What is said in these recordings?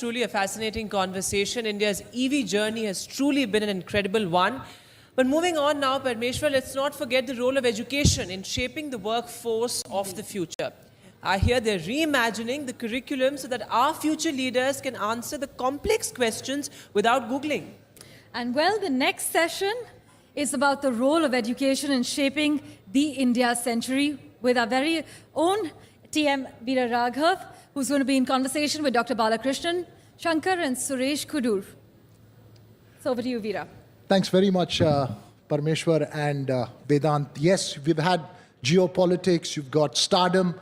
truly a fascinating conversation. India's EV journey has truly been an incredible one. But moving on now, Parmeshwar, let's not forget the role of education in shaping the workforce of the future. I hear they're reimagining the curriculum so that our future leaders can answer the complex questions without Googling. And well, the next session is about the role of education in shaping the India century with our very own TM Veera Raghav, who's going to be in conversation with Dr. Balakrishnan Shankar and Suresh Kodoor. So over to you, Veera. Thanks very much, Parmeshwar and Vedant. Yes, we've had geopolitics, you've got stardom,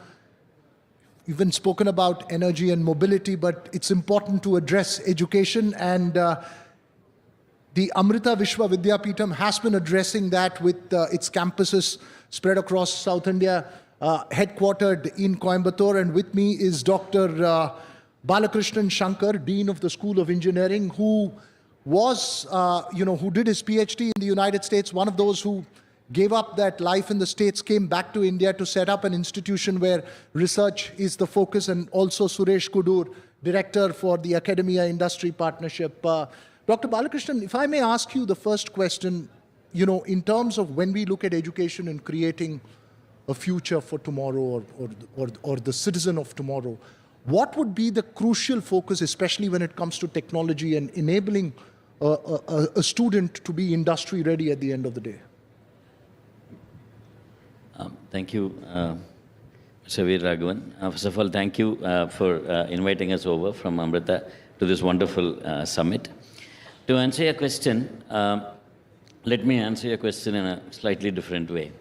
you've been spoken about energy and mobility, but it's important to address education, and the Amrita Vishwa Vidyapeetham has been addressing that with its campuses spread across South India, headquartered in Coimbatore. And with me is Dr. Balakrishnan Shankar, Dean of the School of Engineering, who was, who did his PhD in the United States, one of those who gave up that life in the States, came back to India to set up an institution where research is the focus, and also Suresh Kodoor, Director for the Academia Industry Partnership. Dr. Balakrishnan, if I may ask you the first question, in terms of when we look at education and creating a future for tomorrow or the citizen of tomorrow, what would be the crucial focus, especially when it comes to technology and enabling a student to be industry ready at the end of the day? Thank you, Mr. Veera Raghavan. First of all, thank you for inviting us over from Amrita to this wonderful summit. To answer your question, let me answer your question in a slightly different way.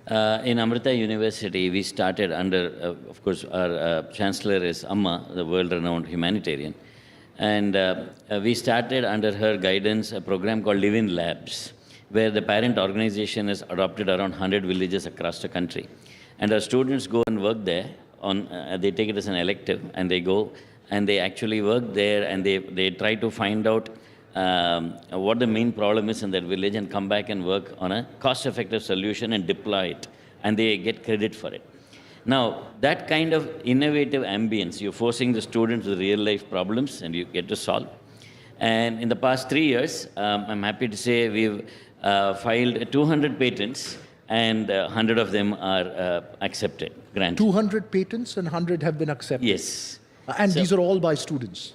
In Amrita University, we started under, of course, our Chancellor is Amma, the world-renowned humanitarian. And we started under her guidance a program called Live-in Labs, where the parent organization has adopted around 100 villages across the country. And our students go and work there. They take it as an elective, and they go and they actually work there, and they try to find out what the main problem is in that village and come back and work on a cost-effective solution and deploy it, and they get credit for it. Now, that kind of innovative ambience, you're forcing the students with real-life problems and you get to solve. And in the past 3 years, I'm happy to say we've filed 200 patents, and 100 of them are accepted, granted. 200 patents and 100 have been accepted? Yes. And so, these are all by students?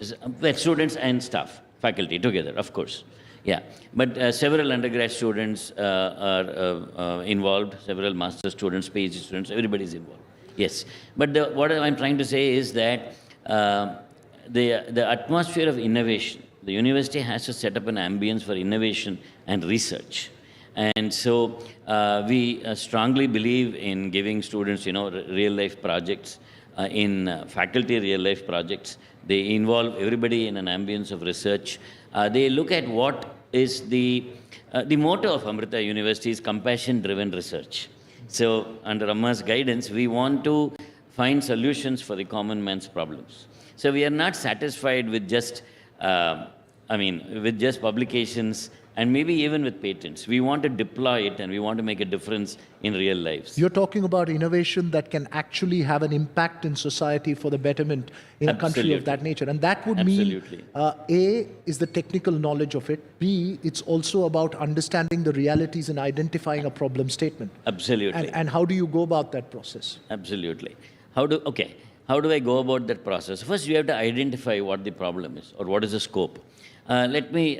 Students and staff. Faculty together, of course. Yeah, but several undergrad students are involved, several master's students, PhD students, everybody's involved. Yes, but what I'm trying to say is that the atmosphere of innovation, the university has to set up an ambience for innovation and research. And so we strongly believe in giving students, real-life projects, in faculty real-life projects. They involve everybody in an ambience of research. They look at what is the motto of Amrita University is compassion-driven research. So under Amma's guidance, we want to find solutions for the common man's problems. So we are not satisfied with just, with just publications and maybe even with patents. We want to deploy it, and we want to make a difference in real lives. You're talking about innovation that can actually have an impact in society for the betterment in a country of that nature. And that would mean, A, is the technical knowledge of it. B, it's also about understanding the realities and identifying a problem statement. Absolutely. And how do you go about that process? Absolutely. How do I go about that process? First, you have to identify what the problem is or what is the scope. Let me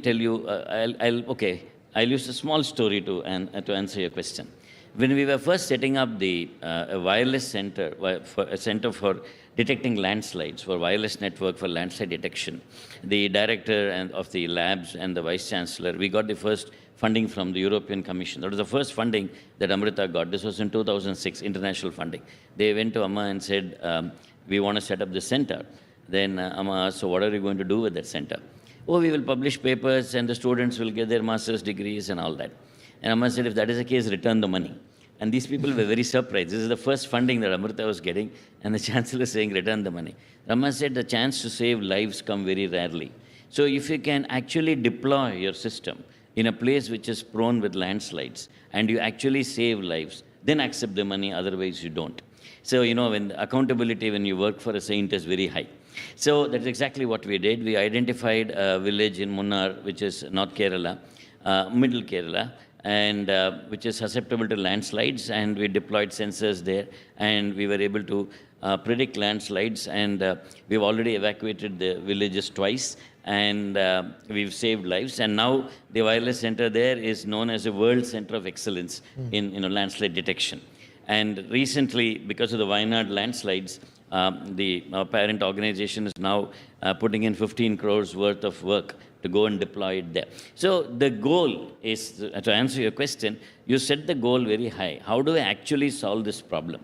tell you, I'll use a small story to answer your question. When we were first setting up the wireless center, a center for detecting landslides, for wireless network for landslide detection, the director of the labs and the vice chancellor, we got the first funding from the European Commission. That was the first funding that Amrita got. This was in 2006, international funding. They went to Amma and said, we want to set up this center. Then Amma asked, so what are you going to do with that center? Oh, we will publish papers and the students will get their master's degrees and all that. And Amma said, if that is the case, return the money. And these people were very surprised. This is the first funding that Amrita was getting, and the chancellor is saying, return the money. Amma said, the chance to save lives come very rarely. So if you can actually deploy your system in a place which is prone with landslides, and you actually save lives, then accept the money, otherwise you don't. So, when accountability when you work for a saint is very high. So that's exactly what we did. We identified a village in Munnar, which is North Kerala, Middle Kerala, and which is susceptible to landslides, and we deployed sensors there, and we were able to predict landslides, and we've already evacuated the villages twice, and we've saved lives. And now the wireless center there is known as a world center of excellence in landslide detection. And recently, because of the Wayanad landslides, our parent organization is now putting in 15 crores worth of work to go and deploy it there. So the goal is, to answer your question, you set the goal very high. How do I actually solve this problem?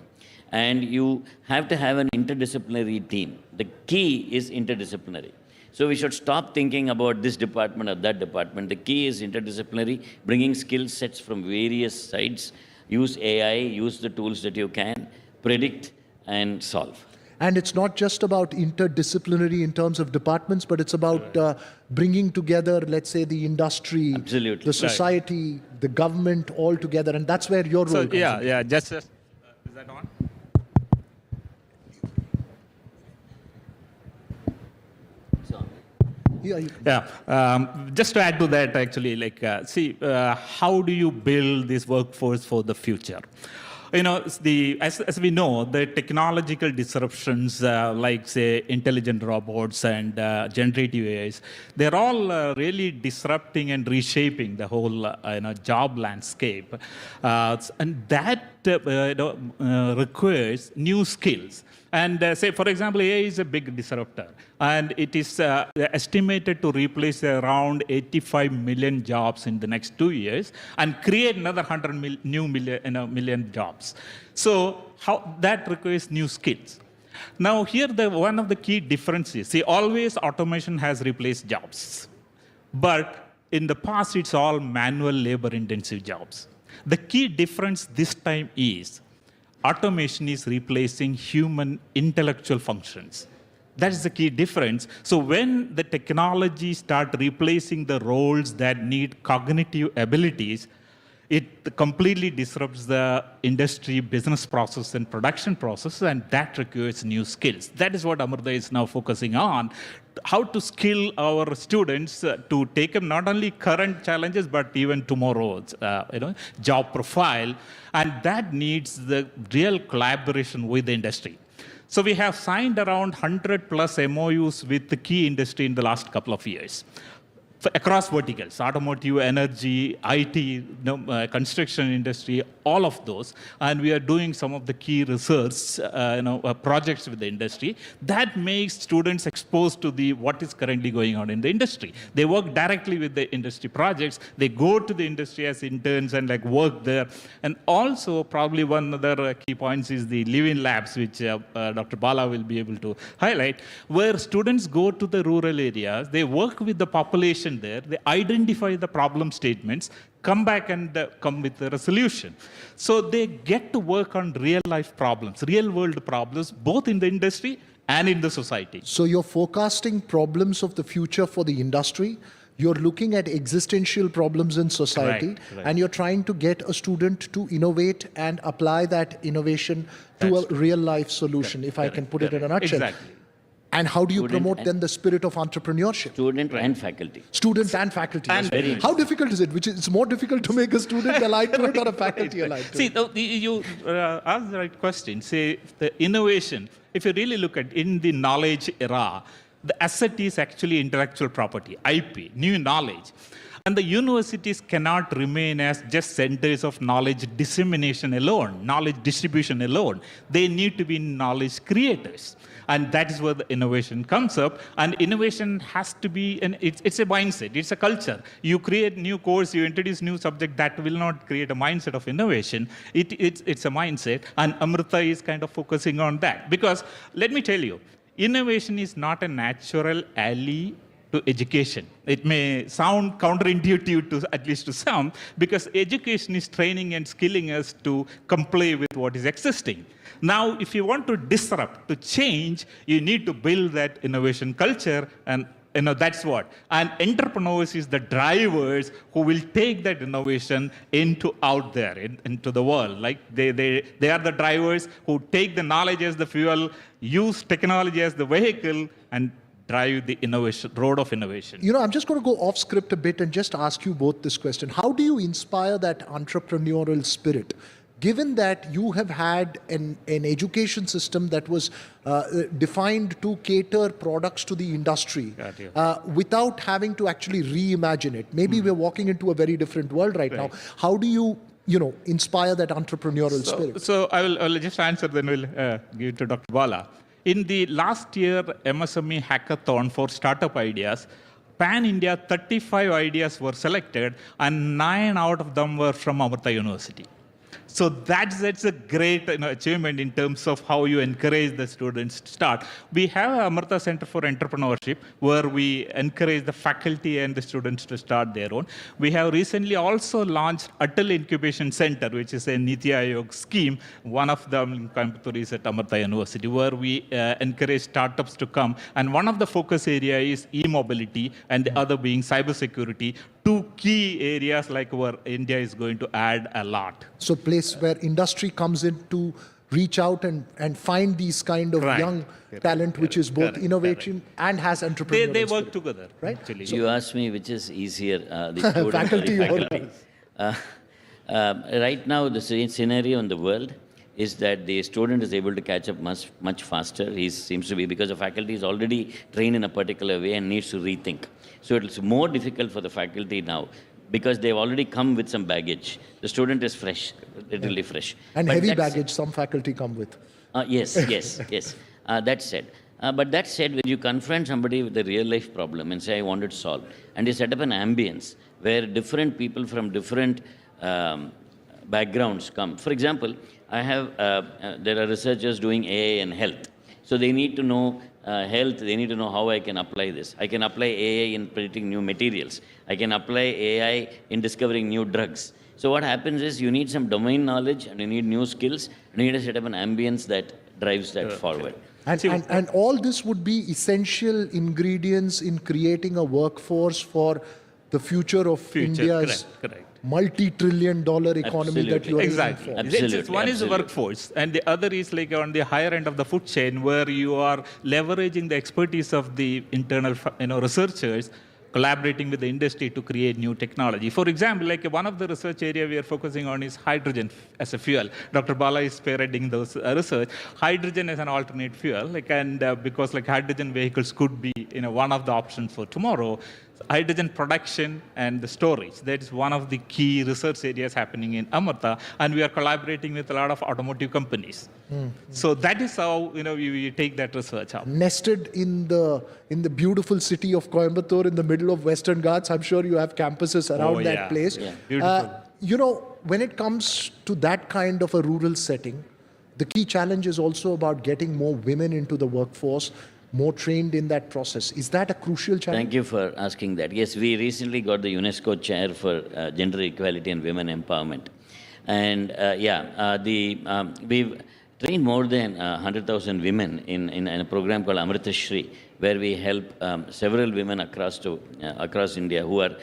And you have to have an interdisciplinary team. The key is interdisciplinary. So we should stop thinking about this department or that department. The key is interdisciplinary, bringing skill sets from various sides. Use AI, use the tools that you can, predict and solve. And it's not just about interdisciplinary in terms of departments, but it's about bringing together, let's say, the industry, Absolutely. the society, the government all together. And that's where your role comes in. Yeah, just is that on? Just to add to that, actually, how do you build this workforce for the future? As we know, the technological disruptions, like say intelligent robots and generative AIs, they're all really disrupting and reshaping the whole job landscape, and that requires new skills. And say, for example, AI is a big disruptor, and it is estimated to replace around 85 million jobs in the next 2 years and create another 100 million jobs. So that requires new skills. Now, here one of the key differences, see, always automation has replaced jobs, but in the past, it's all manual labor-intensive jobs. The key difference this time is automation is replacing human intellectual functions. That is the key difference. So when the technology starts replacing the roles that need cognitive abilities, it completely disrupts the industry, business process, and production process, and that requires new skills. That is what Amrita is now focusing on, how to skill our students to take up not only current challenges, but even tomorrow's job profile, and that needs the real collaboration with the industry. So we have signed around 100 plus MOUs with the key industry in the last couple of years, across verticals, automotive, energy, IT, construction industry, all of those. And we are doing some of the key research projects with the industry. That makes students exposed to what is currently going on in the industry. They work directly with the industry projects. They go to the industry as interns and work there. And also, probably one other key points is the live-in labs, which Dr. Bala will be able to highlight, where students go to the rural areas, they work with the population there, they identify the problem statements, come back and come with a solution. So they get to work on real-life problems, real-world problems, both in the industry and in the society. So you're forecasting problems of the future for the industry. You're looking at existential problems in society, right. And you're trying to get a student to innovate and apply that innovation to a real-life solution, if I can put it in a nutshell. Exactly. And how do you promote then the spirit of entrepreneurship? Student and faculty. Student and faculty. And how difficult is it? It's more difficult to make a student aligned to it or a faculty aligned to it? See, you asked the right question. Say, the innovation, if you really look at in the knowledge era, the asset is actually intellectual property, IP, new knowledge. And the universities cannot remain as just centers of knowledge dissemination alone, knowledge distribution alone. They need to be knowledge creators. And that is where the innovation comes up. And innovation has to be, it's a mindset, it's a culture. You create new course, you introduce new subject, that will not create a mindset of innovation. It's a mindset. And Amrita is kind of focusing on that. Because let me tell you, innovation is not a natural ally to education. It may sound counterintuitive to at least to some, because education is training and skilling us to comply with what is existing. Now, if you want to disrupt, to change, you need to build that innovation culture, and That's what. And entrepreneurs is the drivers who will take that innovation into out there, into the world. Like they are the drivers who take the knowledge as the fuel, use technology as the vehicle, and drive the innovation, road of innovation. I'm just going to go off script a bit and just ask you both this question. How do you inspire that entrepreneurial spirit? Given that you have had an education system that was defined to cater products to the industry without having to actually reimagine it. Maybe we're walking into a very different world right now. How do you inspire that entrepreneurial spirit? So I will just answer, then we'll give it to Dr. Bala. In the last year MSME hackathon for startup ideas, pan-India 35 ideas were selected and 9 out of them were from Amrita University. So that's a great achievement in terms of how you encourage the students to start. We have a Amrita Center for Entrepreneurship where we encourage the faculty and the students to start their own. We have recently also launched Atal Incubation Center, which is a Niti Aayog scheme. One of them in Coimbatore is at Amrita University, where we encourage startups to come. And one of the focus area is e-mobility, and the other being cybersecurity. Two key areas like where India is going to add a lot. So place where industry comes in to reach out and find these kind of young talent, which is both innovation and has entrepreneurial They work spirit. together, right? Actually. You asked me which is easier, the student Faculty or or the faculty. Right now, the scenario in the world is that the student is able to catch up much faster. He seems to be, because the faculty is already trained in a particular way and needs to rethink. So it's more difficult for the faculty now because they've already come with some baggage. The student is fresh, literally fresh. And But heavy that's- baggage some faculty come with. Yes. That said. But that said, when you confront somebody with a real life problem and say, I want it solved, and you set up an ambience where different people from different backgrounds come. For example, I have, there are researchers doing AI and health. So they need to know health, they need to know how I can apply this. I can apply AI in predicting new materials. I can apply AI in discovering new drugs. So what happens is you need some domain knowledge and you need new skills and you need to set up an ambience that drives that forward. And all this would be essential ingredients in creating a workforce for the future of India's correct. multi-trillion-dollar economy that you are Exactly. aiming for. Absolutely, One is the absolutely. workforce, and the other is like on the higher end of the food chain, where you are leveraging the expertise of the internal, researchers, collaborating with the industry to create new technology. For example, like one of the research area we are focusing on is hydrogen as a fuel. Dr. Bala is spearheading those research. Hydrogen is an alternate fuel, because hydrogen vehicles could be one of the options for tomorrow. Hydrogen production and the storage. That is one of the key research areas happening in Amrita, and we are collaborating with a lot of automotive companies. So that is how we take that research up. Nested in the beautiful city of Coimbatore in the middle of Western Ghats, I'm sure you have campuses around that place. Yeah, beautiful. When it comes to that kind of a rural setting, the key challenge is also about getting more women into the workforce, more trained in that process. Is that a crucial challenge? Thank you for asking that. Yes, we recently got the UNESCO chair for gender equality and women empowerment. And we've trained more than 100,000 women in a program called Amrita Shri, where we help several women across India who are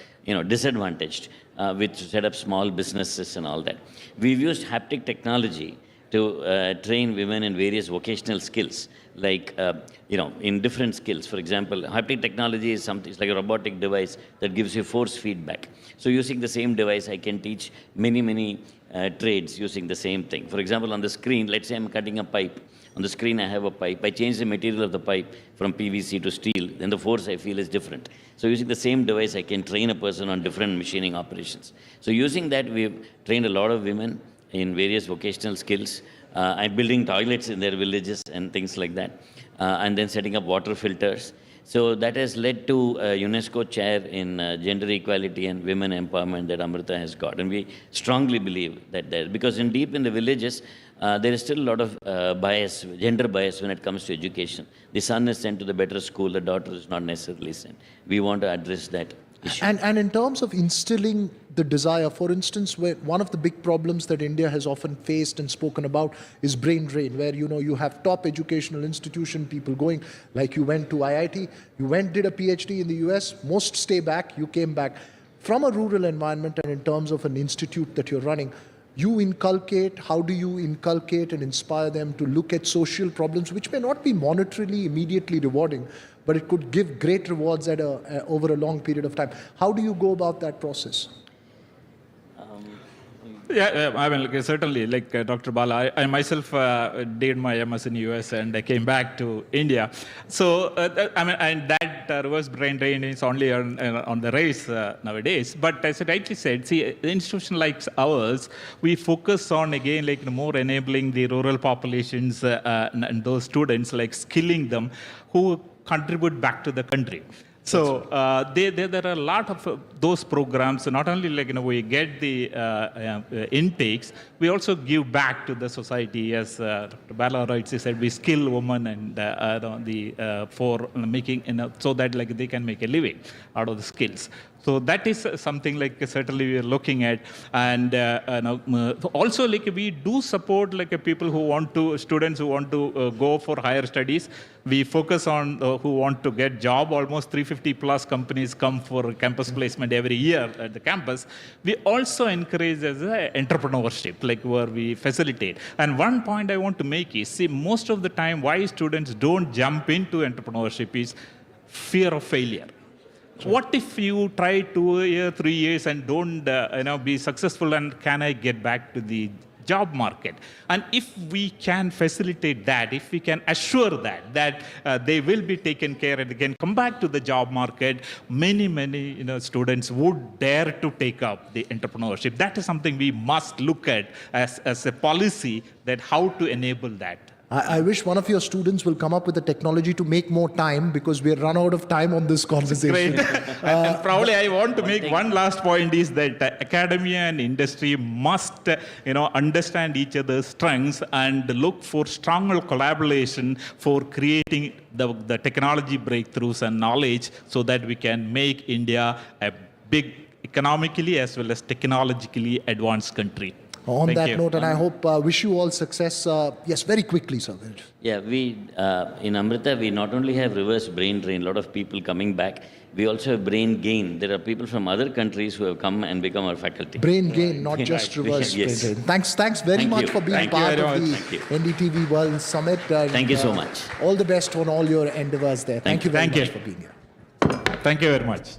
disadvantaged with to set up small businesses and all that. We've used haptic technology to train women in various vocational skills, in different skills. For example, haptic technology is something, it's like a robotic device that gives you force feedback. So using the same device, I can teach many trades using the same thing. For example, on the screen, let's say I'm cutting a pipe. On the screen, I have a pipe. I change the material of the pipe from PVC to steel, then the force I feel is different. So using the same device, I can train a person on different machining operations. So using that, we've trained a lot of women in various vocational skills. I'm building toilets in their villages and things like that, and then setting up water filters. So that has led to a UNESCO chair in gender equality and women empowerment that Amrita has got. And we strongly believe that because deep in the villages, there is still a lot of gender bias when it comes to education. The son is sent to the better school, the daughter is not necessarily sent. We want to address that issue. And in terms of instilling the desire, for instance, where one of the big problems that India has often faced and spoken about is brain drain, where you have top educational institution people going, like you went to IIT, did a PhD in the US, most stay back, you came back. From a rural environment and in terms of an institute that you're running, how do you inculcate and inspire them to look at social problems, which may not be monetarily immediately rewarding, but it could give great rewards over a long period of time. How do you go about that process? Yeah, I mean, certainly, like Dr. Bala, I myself did my MS in US and I came back to India. So, I mean, and that reverse brain drain is only on the rise nowadays. But as I rightly said, see, an institution like ours, we focus on, again, like more enabling the rural populations and those students, like skilling them who contribute back to the country. So there are a lot of those programs. So not only we get the intakes, we also give back to the society. As Dr. Bala rightly said, we skill women and for making so that they can make a living out of the skills. So that is something certainly we are looking at, and also we do support people who want to, students who want to go for higher studies. We focus on who want to get job. Almost 350 plus companies come for campus placement every year at the campus. We also encourage as entrepreneurship, where we facilitate. And one point I want to make is, see, most of the time why students don't jump into entrepreneurship is fear of failure. What if you try 2 years, 3 years and don't be successful, and can I get back to the job market? And if we can facilitate that, if we can assure that they will be taken care and again come back to the job market, many students would dare to take up the entrepreneurship. That is something we must look at as a policy, that how to enable that. I wish one of your students will come up with a technology to make more time, because we're run out of time on this conversation. Great. And probably I want to make one last point is that academia and industry must understand each other's strengths and look for stronger collaboration for creating the technology breakthroughs and knowledge, so that we can make India a big economically as well as technologically advanced country. On that note, and I hope, wish you all success. Yes, very quickly, sir. Yeah, we, in Amrita, we not only have reverse brain drain, a lot of people coming back, we also have brain gain. There are people from other countries who have come and become our faculty. Brain gain, not just reverse Yes. brain drain. Thanks very much for being part of the NDTV World Summit. Thank you so much. All the best on all your endeavors there. Thank you very much for being here. Thank you very much.